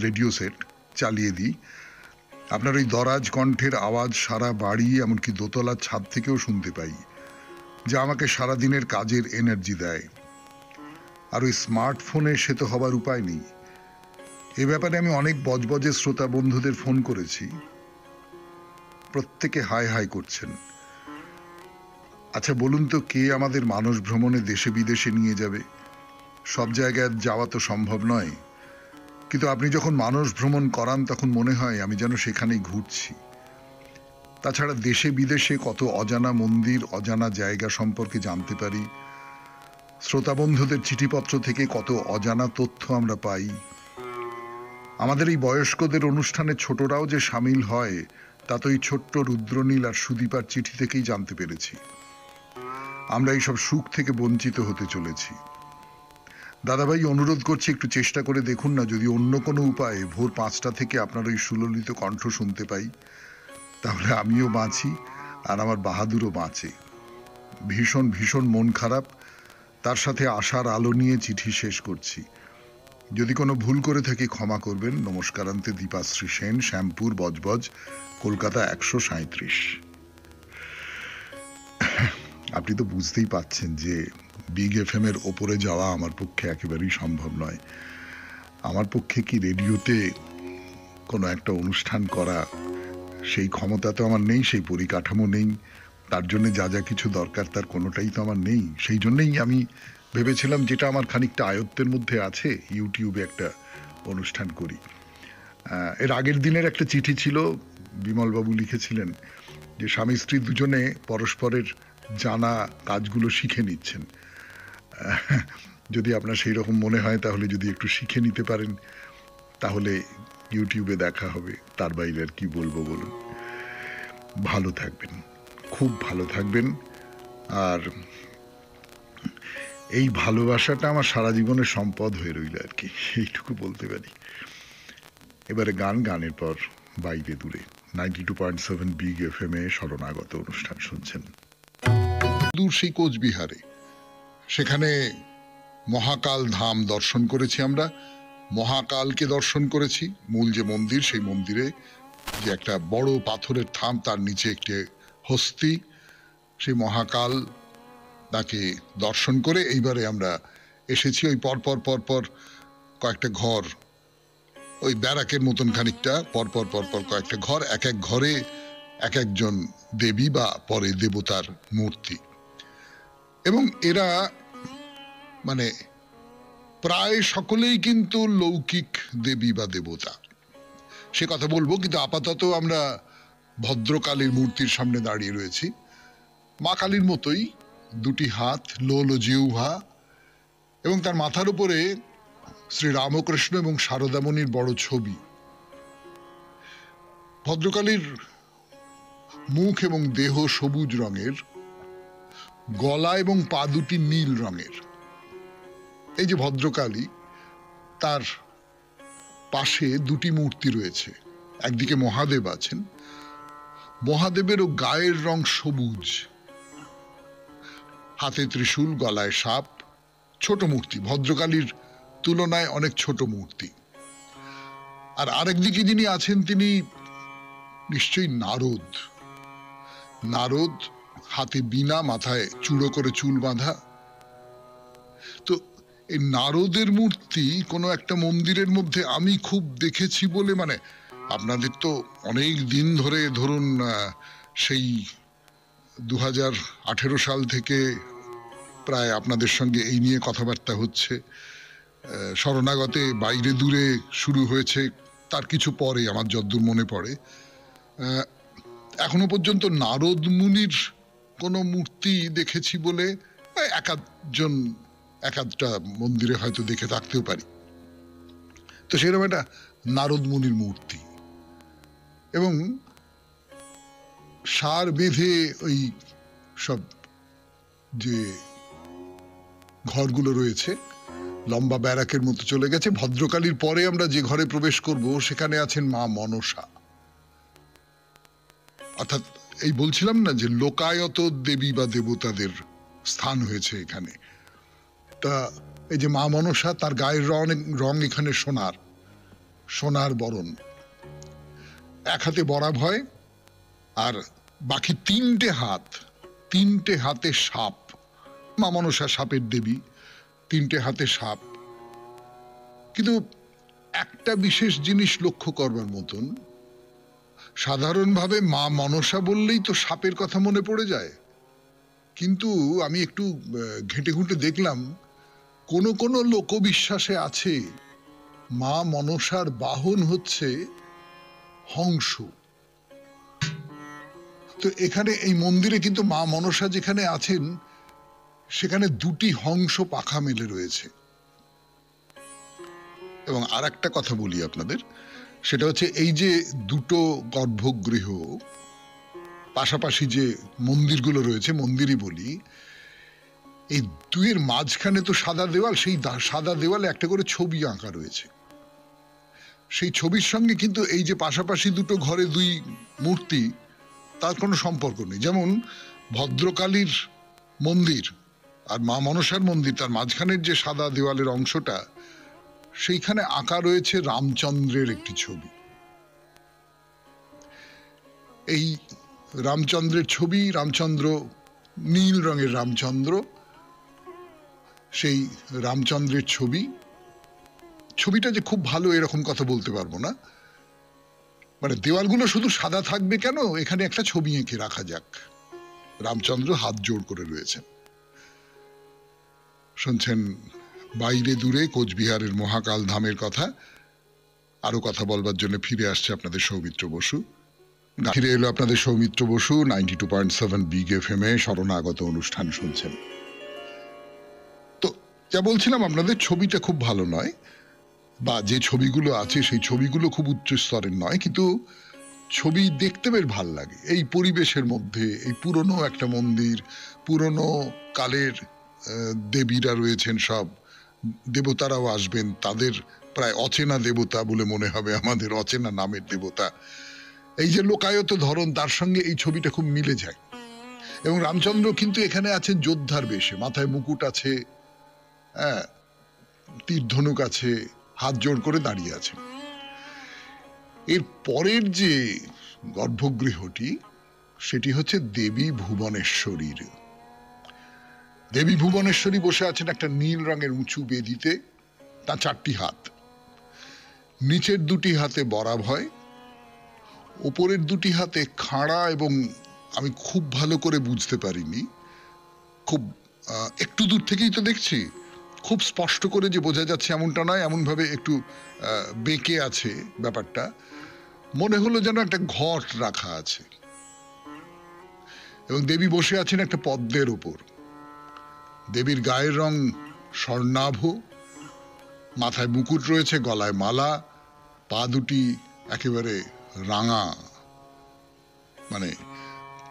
রেডিও সেট চালিয়ে দিই। আপনার ওই দরাজ কণ্ঠের আওয়াজ সারা বাড়ি, এমনকি দোতলার ছাদ থেকেও শুনতে পাই, যা আমাকে সারাদিনের কাজের এনার্জি দেয়। আর ওই স্মার্টফোনে সে তো হবার উপায় নেই। এ ব্যাপারে আমি অনেক বজবজের শ্রোতা বন্ধুদের ফোন করেছি, প্রত্যেকে হাই হাই করছেন। আচ্ছা বলুন তো, কে আমাদের মানস ভ্রমণে দেশে বিদেশে নিয়ে যাবে? সব জায়গায় যাওয়া তো সম্ভব নয়, কিন্তু আপনি যখন মানস ভ্রমণ করান তখন মনে হয় আমি যেন সেখানেই ঘুরছি। তাছাড়া দেশে বিদেশে কত অজানা মন্দির, অজানা জায়গা সম্পর্কে জানতে পারি। শ্রোতা বন্ধুদের চিঠিপত্র থেকে কত অজানা তথ্য আমরা পাই। আমাদের এই বয়স্কদের অনুষ্ঠানে ছোটরাও যে সামিল হয় তা তো এই ছোট্ট রুদ্রনীল আর সুদীপার চিঠি থেকেই জানতে পেরেছি। আমরা এইসব সুখ থেকে বঞ্চিত হতে চলেছি। দাদাভাই, অনুরোধ করছি একটু চেষ্টা করে দেখুন না, যদি অন্য কোনো উপায়ে ভোর 5টা থেকে আপনার ওই সুললিত কণ্ঠ শুনতে পাই, তাহলে আমিও বাঁচি আর আমার বাহাদুরও বাঁচে। ভীষণ ভীষণ মন খারাপ, তার সাথে আশার আলো নিয়ে চিঠি শেষ করছি। যদি কোনো ভুল করে থাকি ক্ষমা করবেন। নমস্কারান্তে, দীপাশ্রী সেন, শ্যামপুর, বজবজ, কলকাতা 137। আপনি তো বুঝতেই পাচ্ছেন যে বিগ এফএম এর ওপরে যাওয়া আমার পক্ষে একেবারেই সম্ভব নয়। আমার পক্ষে কি রেডিওতে কোনো একটা অনুষ্ঠান করা, সেই ক্ষমতা তো আমার নেই, সেই পরিকাঠামো নেই, তার জন্য যা যা কিছু দরকার তার কোনোটাই তো আমার নেই। সেই জন্যই আমি ভেবেছিলাম যেটা আমার খানিকটা আয়ত্তের মধ্যে আছে, ইউটিউবে একটা অনুষ্ঠান করি। এর আগের দিনের একটা চিঠি ছিল, বিমলবাবু লিখেছিলেন যে স্বামী স্ত্রী দুজনে পরস্পরের জানা কাজগুলো শিখে নিচ্ছেন। যদি আপনার সেই রকম মনে হয় তাহলে যদি একটু শিখে নিতে পারেন তাহলে ইউটিউবে দেখা হবে। তার বাইরে আর কি বলবো বলুন। ভালো থাকবেন, খুব ভালো থাকবেন। আর এই ভালোবাসাটা আমার সারা জীবনের সম্পদ হয়ে রইল আর কি, এইটুকু বলতে পারি। এবারে গানের পর বাইরে দূরে 92.7 বিগ এফএম এ শরণাগত অনুষ্ঠান শুনছেন। দূর সেই কোচবিহারে, সেখানে মহাকাল ধাম দর্শন করেছি আমরা। মহাকালকে দর্শন করেছি, মূল যে মন্দির, সেই মন্দিরে যে একটা বড় পাথরের থাম, তার নিচে একটি হস্তি, সেই মহাকাল তাকে দর্শন করে এইবারে আমরা এসেছি ওই পরপর কয়েকটা ঘর, ওই ব্যারাকের মতন খানিকটা পরপর কয়েকটা ঘর, এক এক ঘরে এক একজন দেবী বা পরে দেবতার মূর্তি। এবং এরা মানে প্রায় সকলেই কিন্তু লৌকিক দেবী বা দেবতা, সে কথা বলবো। কিন্তু আপাতত আমরা ভদ্রকালীর মূর্তির সামনে দাঁড়িয়ে রয়েছি। মা কালীর মতোই দুটি হাত, লোল ও জিহ্বা, এবং তার মাথার উপরে শ্রী রামকৃষ্ণ এবং শারদামণির বড় ছবি। ভদ্রকালীর মুখ এবং দেহ সবুজ রঙের, গলা এবং পা দুটি নীল রঙের। এই যে ভদ্রকালী, তার পাশে দুটি মূর্তি রয়েছে। একদিকে মহাদেব আছেন, মহাদেবেরও গায়ের রং সবুজ, হাতে ত্রিশূল, গলায় সাপ, ছোট মূর্তি, ভদ্রকালীর তুলনায় অনেক ছোট মূর্তি। আর আরেকদিকে যিনি আছেন তিনি নিশ্চয়ই নারদ। নারদ, হাতে বীণা, মাথায় চূড়ো করে চুল বাঁধা। তো এই নারদের মূর্তি কোনো একটা মন্দিরের মধ্যে আমি খুব দেখেছি বলে, মানে আপনাদের তো অনেক দিন ধরে, ধরুন সেই 2018 সাল থেকে প্রায় আপনাদের সঙ্গে এই নিয়ে কথাবার্তা হচ্ছে। শরণাগতে বাইরে দূরে শুরু হয়েছে তার কিছু পরে, আমার যদ্দূর মনে পড়ে। এখনো পর্যন্ত নারদ মুনির কোনো মূর্তি দেখেছি বলে একাধটা মন্দিরে হয়তো দেখে থাকতেও পারি। তো সেরকম একটা নারদ মুনির মূর্তি, এবং সার বেঁধে ওই সব যে ঘরগুলো রয়েছে লম্বা ব্যারাকের মতো চলে গেছে। ভদ্রকালীর পরে আমরা যে ঘরে প্রবেশ করব সেখানে আছেন মা মনসা। অর্থাৎ এই বলছিলাম না যে লোকায়ত দেবী বা দেবতাদের স্থান হয়েছে এখানে। তা এই যে মা মনসা, তার গায়ের রং এখানে সোনার বরণ, এক হাতে বরাব হয়, আর বাকি তিনটে হাতে সাপ। মা মনসা সাপের দেবী, তিনটে হাতে সাপ। কিন্তু একটা বিশেষ জিনিস লক্ষ্য করবার মতন, সাধারণভাবে মা মনসা বললেই তো সাপের কথা মনে পড়ে যায়। কিন্তু আমি একটু ঘেঁটে ঘুঁটে দেখলাম কোনো কোনো লোকবিশ্বাসে আছে মা মনসার বাহন হচ্ছে হংস। তো এখানে এই মন্দিরে কিন্তু মা মনসা যেখানে আছেন সেখানে দুটি হংস পাখা মেলে রয়েছে। এবং আর একটা কথা বলি আপনাদের, সেটা হচ্ছে এই যে দুটো গর্ভগৃহ পাশাপাশি যে মন্দিরগুলো রয়েছে, মন্দিরই বলি, এই দুইয়ের মাঝখানে তো সাদা দেওয়াল, সেই সাদা দেওয়ালে একটা করে ছবি আঁকা রয়েছে। সেই ছবির সঙ্গে কিন্তু এই যে পাশাপাশি দুটো ঘরে দুই মূর্তি, তার কোনো সম্পর্ক নেই। যেমন ভদ্রকালীর মন্দির আর মা মনসার মন্দির, তার মাঝখানের যে সাদা দেওয়ালের অংশটা, সেইখানে আঁকা রয়েছে রামচন্দ্রের একটি ছবি। এই রামচন্দ্রের ছবি, রামচন্দ্র নীল রঙের রামচন্দ্র, সেই রামচন্দ্রের ছবিটা যে খুব ভালো এরকম কথা বলতে পারবো না, মানে দেওয়ালগুলো শুধু সাদা থাকবে কেন, এখানে একটা ছবি এঁকে রাখা যাক। রামচন্দ্র হাত জোড় করে রয়েছেন। শুনছেন বাইরে দূরে কোচবিহারের মহাকাল ধামের কথা। আরো কথা বলবার জন্য ফিরে আসছে আপনাদের সৌমিত্র বসু। ফিরে এলো আপনাদের সৌমিত্র বসু 92.7 বিগ এফএম এ শরণাগত অনুষ্ঠান শুনছেন। তো যা বলছিলাম আপনাদের, ছবিটা খুব ভালো নয়, বা যে ছবিগুলো আছে সেই ছবিগুলো খুব উচ্চ স্তরের নয়, কিন্তু ছবি দেখতে বেশ ভাল লাগে। এই পরিবেশের মধ্যে এই পুরনো একটা মন্দির, পুরনো কালের দেবীরা রয়েছেন, সব দেবতারাও আসবেন, তাদের প্রায় অচেনা দেবতা বলে মনে হবে আমাদের, অচেনা নামের দেবতা। এই যে লোকায়ত ধরন, তার সঙ্গে এই ছবিটা খুব মিলে যায়। এবং রামচন্দ্র কিন্তু এখানে আছেন যোদ্ধার বেশে, মাথায় মুকুট আছে, হ্যাঁ, তীর ধনুক আছে, হাত জোড় করে দাঁড়িয়ে আছেন। এর পরের যে গর্ভগৃহটি, সেটি হচ্ছে দেবী ভুবনেশ্বরীর। দেবী ভুবনেশ্বরী বসে আছেন একটা নীল রঙের উঁচু বেদিতে। তার 4টি হাত, নিচের 2টি হাতে বরাভয়, ওপরের 2টি হাতে খাড়া, এবং আমি খুব ভালো করে বুঝতে পারিনি, খুব একটু দূর থেকেই তো দেখছি, খুব স্পষ্ট করে যে বোঝা যাচ্ছে এমনটা নয়, এমনভাবে একটু বেঁকে আছে ব্যাপারটা, মনে হলো যেন একটা ঘট রাখা আছে। এবং দেবী বসে আছেন একটা পদ্মের উপর। দেবীর গায়ের রং স্বর্ণাভ, মাথায় মুকুট রয়েছে, গলায় মালা, পা দুটি একেবারে রাঙা, মানে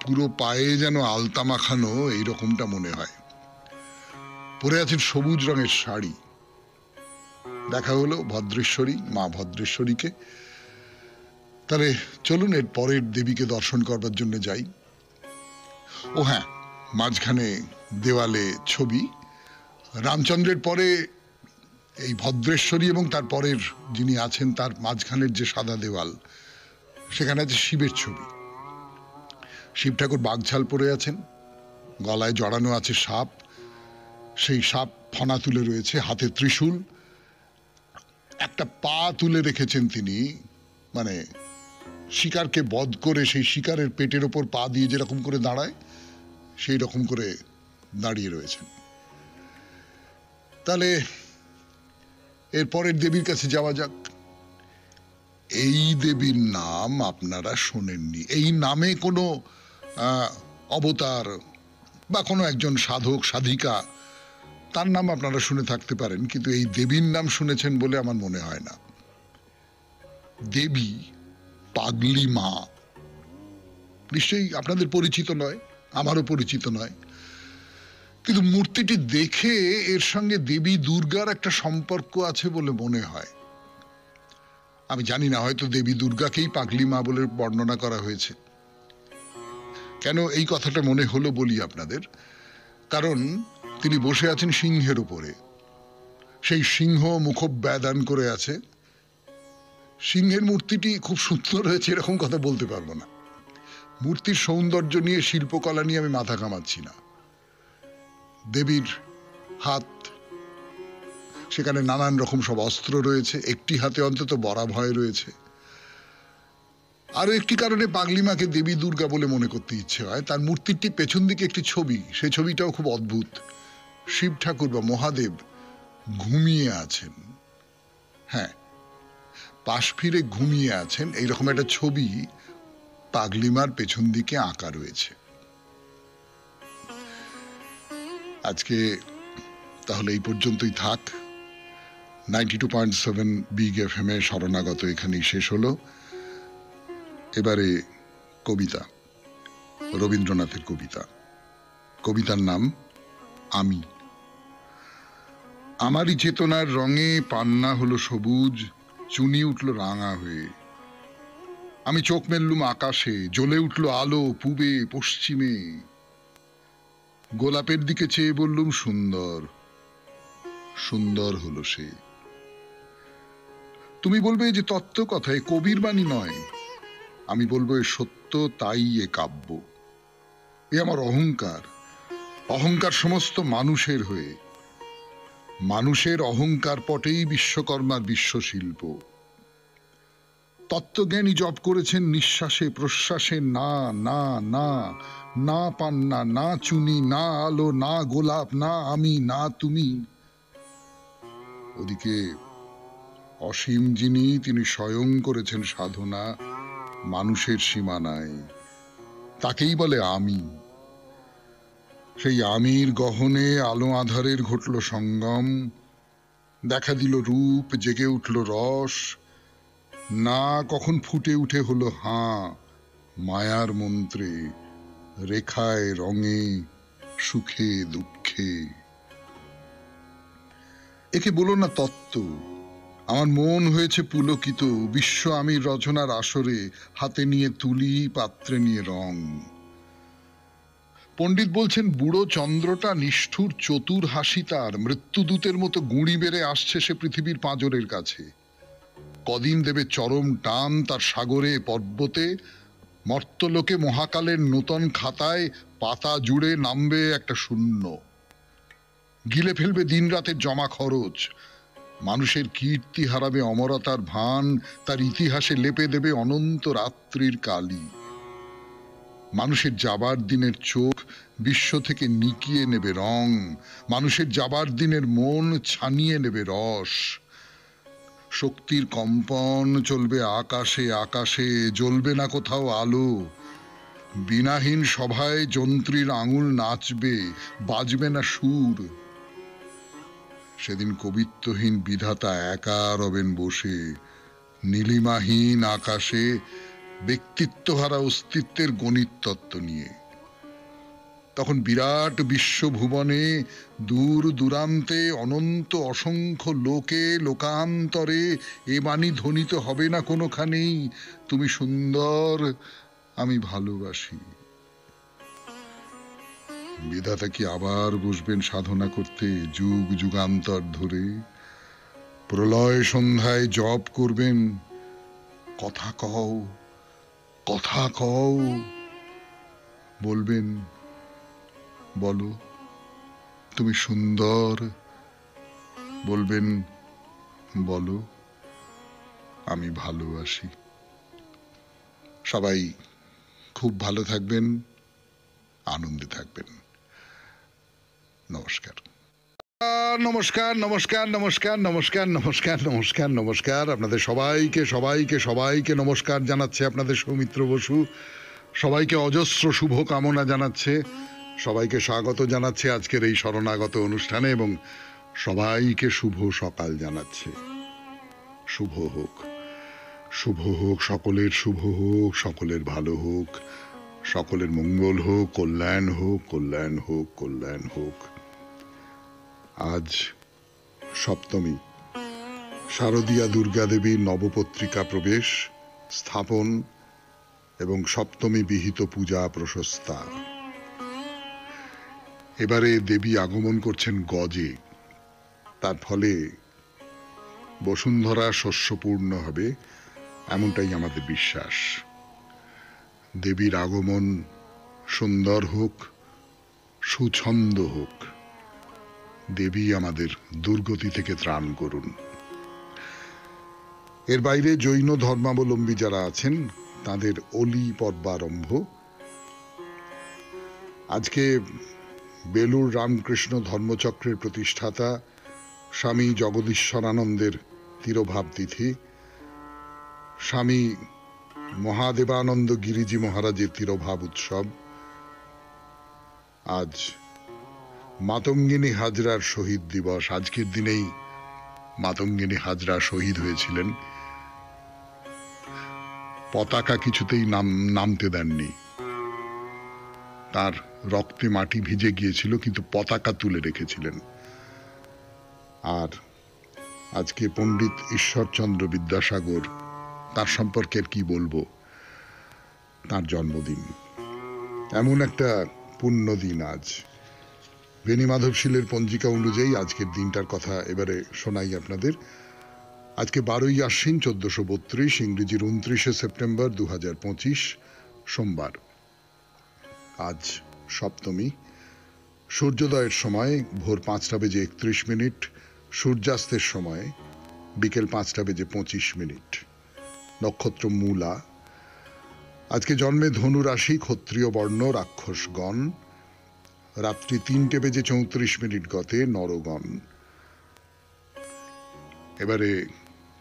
পুরো পায়ে যেন আলতা মাখানো, এইরকমটা মনে হয়। পরে আছেন সবুজ রঙের শাড়ি। দেখা হলো ভদ্রেশ্বরী, মা ভদ্রেশ্বরীকে। তাহলে চলুন এর পরের দেবীকে দর্শন করবার জন্য যাই। ও হ্যাঁ, মাঝখানে দেওয়ালে ছবি, রামচন্দ্রের পরে এই ভদ্রেশ্বরী, এবং তার পরের যিনি আছেন তার মাঝখানের যে সাদা দেওয়াল, সেখানে আছে শিবের ছবি। শিব ঠাকুর বাঘঝাল পরে আছেন, গলায় জড়ানো আছে সাপ, সেই সাপ ফনা তুলে রয়েছে, হাতে ত্রিশূল, একটা পা তুলে রেখেছেন তিনি, মানে শিকারকে বধ করে সেই শিকারের পেটের ওপর পা দিয়ে যেরকম করে দাঁড়ায়, সেই রকম করে দাঁড়িয়ে রয়েছেন। তাহলে এরপরের দেবীর কাছে যাওয়া যাক। এই দেবীর নাম আপনারা শোনেননি, এই নামে কোনো অবতার বা কোনো একজন সাধক সাধিকা, তার নাম আপনারা শুনে থাকতে পারেন, কিন্তু এই দেবীর নাম শুনেছেন বলে আমার মনে হয় না। দেবী পাগলি মা, নিশ্চয়ই আপনাদের পরিচিত নয়, আমারও পরিচিত নয়, কিন্তু মূর্তিটি দেখে এর সঙ্গে দেবী দুর্গার একটা সম্পর্ক আছে বলে মনে হয়। আমি জানি না, হয়তো দেবী দুর্গাকেই পাগলি মা বলে বর্ণনা করা হয়েছে। কেন এই কথাটা মনে হলো বলি আপনাদের, কারণ তিনি বসে আছেন সিংহের উপরে। সেই সিংহ মুখব্যাদান করে আছে। সিংহের মূর্তিটি খুব সুন্দর হয়েছে এরকম কথা বলতে পারবো না। মূর্তির সৌন্দর্য নিয়ে, শিল্পকলা নিয়ে আমি মাথা ঘামাচ্ছি না। দেবীর হাত, সেখানে নানান রকম সব অস্ত্র রয়েছে, একটি হাতে অন্তত বরাভয় রয়েছে। আরো একটি কারণে পাগলি মাকে দেবী দুর্গা বলে মনে করতে ইচ্ছে হয়, তার মূর্তির ঠিক পেছন দিকে একটি ছবি, সেই ছবিটাও খুব অদ্ভুত। শিব ঠাকুর বা মহাদেব ঘুমিয়ে আছেন, হ্যাঁ পাশ ফিরে ঘুমিয়ে আছেন, এইরকম একটা ছবি পাগলিমার পেছন দিকে আঁকা রয়েছে। আজকে তাহলে এই পর্যন্তই থাক। 92.7 বিগ এফএম এ শরণাগত এখানেই শেষ হলো। এবারে কবিতা, রবীন্দ্রনাথের কবিতা। কবিতার নাম আমি। আমারই চেতনার রঙে পান্না হলো সবুজ, চুনি উঠল রাঙা হয়ে। আমি চোখ মেললুম আকাশে, জ্বলে উঠল আলো পূবে পশ্চিমে। গোলাপের দিকে চেয়ে বললুম সুন্দর, সুন্দর হলো সে। তুমি বলবে যে তত্ত্ব কথা, এ কবির বাণী নয়। আমি বলবো এ সত্য, তাই এ কাব্য। এ আমার অহংকার, অহংকার সমস্ত মানুষের হয়ে। মানুষের অহংকার পটেই বিশ্বকর্মার বিশ্বশিল্প। তত্ত্বজ্ঞানী জপ করেছেন নিঃশ্বাসে প্রশ্বাসে, না না না, না পান্না, না চুনি, না আলো, না গোলাপ, না আমি, না তুমি। ওদিকে অসীম যিনি, তিনি স্বয়ং করেছেন সাধনা মানুষের সীমানায়, তাকেই বলে আমি। সেই আমির গহনে আলো আধারের ঘটল সঙ্গম, দেখা দিল রূপ, জেগে উঠল রস। না কখন ফুটে উঠে হলো হাঁ, মায়ার মন্ত্রে, রেখায় রঙে, সুখে দুঃখে। একে বলো না তত্ত্ব। আমার মন হয়েছে পুলকিত বিশ্ব আমির রচনার আসরে, হাতে নিয়ে তুলি, পাত্রে নিয়ে রং। পণ্ডিত বলছেন বুড়ো চন্দ্রটা নিষ্ঠুর চতুর হাসি তার, মৃত্যুদূতের মতো গুঁড়ি বেড়ে আসছে সে পৃথিবীর পাঁজরের কাছে। কদিন দেবে চরম টান তার সাগরে পর্বতে, মর্তলোকে মহাকালের নূতন খাতায় পাতা জুড়ে নামবে একটা শূন্য। গিলে ফেলবে দিন রাতের জমা খরচ, মানুষের কীর্তি হারাবে অমরতার ভান, তার ইতিহাসে লেপে দেবে অনন্ত রাত্রির কালি। মানুষের যাবার দিনের চোখ বিশ্ব থেকে নিকিয়ে নেবে রং, মানুষের যাবার দিনের মন ছানিয়ে নেবে রস। শক্তির কম্পন চলবে আকাশে আকাশে, জ্বলবে না কোথাও আলো। বিনাহীন সভায় যন্ত্রীর আঙুল নাচবে, বাজবে না সুর। সেদিন কবিত্বহীন বিধাতা একা রবেন বসে, নীলিমাহীন আকাশে ব্যক্তিত্বহারা অস্তিত্বের গণিত তত্ত্ব নিয়ে। তখন বিরাট বিশ্বভুবনে দূর দূরান্তে অনন্ত অসংখ্য লোকে লোকান্তরে এ বাণী ধ্বনিত হবে না কোনোখানেই, তুমি সুন্দর, আমি ভালোবাসি। বিধাতা কি আবার বসবেন সাধনা করতে যুগ যুগান্তর ধরে? প্রলয় সন্ধ্যায় জপ করবেন, কথা কও, কথা কও। বলবেন বলো তুমি সুন্দর, বলবেন বলো আমি ভালোবাসি। সবাই খুব ভালো থাকবেন, আনন্দে থাকবেন। নমস্কার নমস্কার নমস্কার নমস্কার নমস্কার নমস্কার নমস্কার নমস্কার। আপনাদের সবাইকে সবাইকে সবাইকে নমস্কার জানাচ্ছে আপনাদের সৌমিত্র বসু। সবাইকে অজস্র শুভ কামনা জানাচ্ছে, সবাইকে স্বাগত জানাচ্ছে আজকের এই শরণাগত অনুষ্ঠানে, এবং সবাইকে শুভ সকাল জানাচ্ছে। শুভ হোক, শুভ হোক, সকলের শুভ হোক, সকলের ভালো হোক, সকলের মঙ্গল হোক, কল্যাণ হোক, কল্যাণ হোক, কল্যাণ হোক। আজ সপ্তমী, শারদীয়া দুর্গা দেবীর নবপত্রিকা প্রবেশ স্থাপন এবং সপ্তমী বিহিত পূজা প্রশস্তা। এবারে দেবী আগমন করছেন গজে, তার ফলে বসুন্ধরা শস্যপূর্ণ হবে, এমনটাই আমাদের বিশ্বাস। দেবীর আগমন সুন্দর হোক, সুছন্দ হোক। দেবী আমাদের দুর্গতি থেকে ত্রাণ করুন। এর বাইরে জৈন ধর্মাবলম্বী যারা আছেন তাঁদের অলি পর্বারম্ভ। আজকে বেলুড় রামকৃষ্ণ ধর্মচক্রের প্রতিষ্ঠাতা স্বামী জগদীশ্বরানন্দের তিরোভাব তিথি, স্বামী মহাদেবানন্দ গিরিজি মহারাজের তিরোভাব উৎসব। আজ মাতঙ্গিনী হাজরার শহীদ দিবস। আজকের দিনেই মাতঙ্গিনী হাজরা শহীদ হয়েছিলেন। পতাকা কিছুতেই নামতে দেননি, তার রক্তে মাটি ভিজে গিয়েছিল, কিন্তু পতাকা তুলে রেখেছিলেন। আর আজকে পণ্ডিত ঈশ্বরচন্দ্র বিদ্যাসাগর, তার সম্পর্কে কি বলবো, তার জন্মদিন। এমন একটা পুণ্য দিন আজ। বেনি মাধবশীলের পঞ্জিকা অনুযায়ী আজকের দিনটার কথা এবারে শোনাই আপনাদের। আজকে 12ই আশ্বিন 1432, ইংরেজির 29শে সেপ্টেম্বর 2025, সোমবার। আজ সপ্তমী। সূর্যোদয়ের সময় ভোর 5:31, সূর্যাস্তের সময় বিকেল 5:25। নক্ষত্র মূলা। আজকে জন্মে ধনু রাশি, ক্ষত্রিয় বর্ণ, রাক্ষসগণ। রাত্রি 3:34 গতে নরগণ। এবারে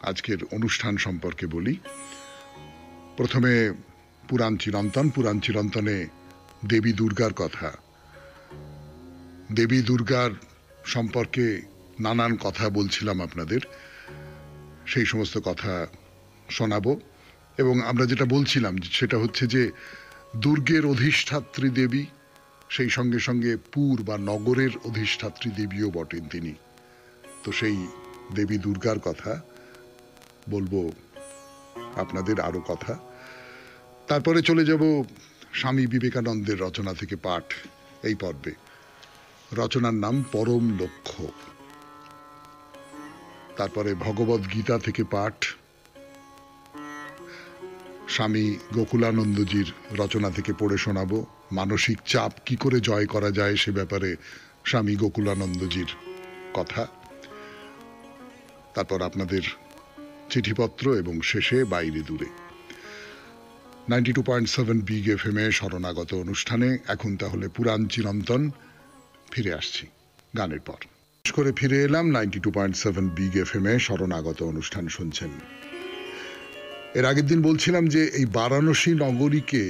আজকের অনুষ্ঠান সম্পর্কে বলি। প্রথমে পুরাণ চিরন্তন। পুরাণ চিরন্তনে দেবী দুর্গার কথা। দেবী দুর্গার সম্পর্কে নানান কথা বলছিলাম আপনাদের, সেই সমস্ত কথা শোনাবো। এবং আমরা যেটা বলছিলাম সেটা হচ্ছে যে দুর্গের অধিষ্ঠাত্রী দেবী, সেই সঙ্গে সঙ্গে পুর বা নগরের অধিষ্ঠাত্রী দেবীও বটেন তিনি। তো সেই দেবী দুর্গার কথা বলবো আপনাদের, আরো কথা। তারপরে চলে যাব স্বামী বিবেকানন্দের রচনা থেকে পাঠ এই পর্বে। রচনার নাম পরম লক্ষ্য। তারপরে ভগবদ গীতা থেকে পাঠ, স্বামী গোকুলানন্দজির রচনা থেকে পড়ে শোনাবো। মানসিক চাপ কি করে জয় করা যায় সে ব্যাপারে স্বামী গোকুলানন্দজির কথা। তারপর আপনাদের চিঠিপত্র এবং শেষে বাইরে দূরে। 92.7 বিগ এফএম এ শরণাগত অনুষ্ঠানে এখন তাহলে পুরাণ চিরন্তন। ফিরে আসছি গানের পর। করে ফিরে এলাম 92.7 বিগ এফএম এ শরণাগত অনুষ্ঠান শুনছেন। এর আগের দিন বলছিলাম যে এই বারাণসী নগরীকে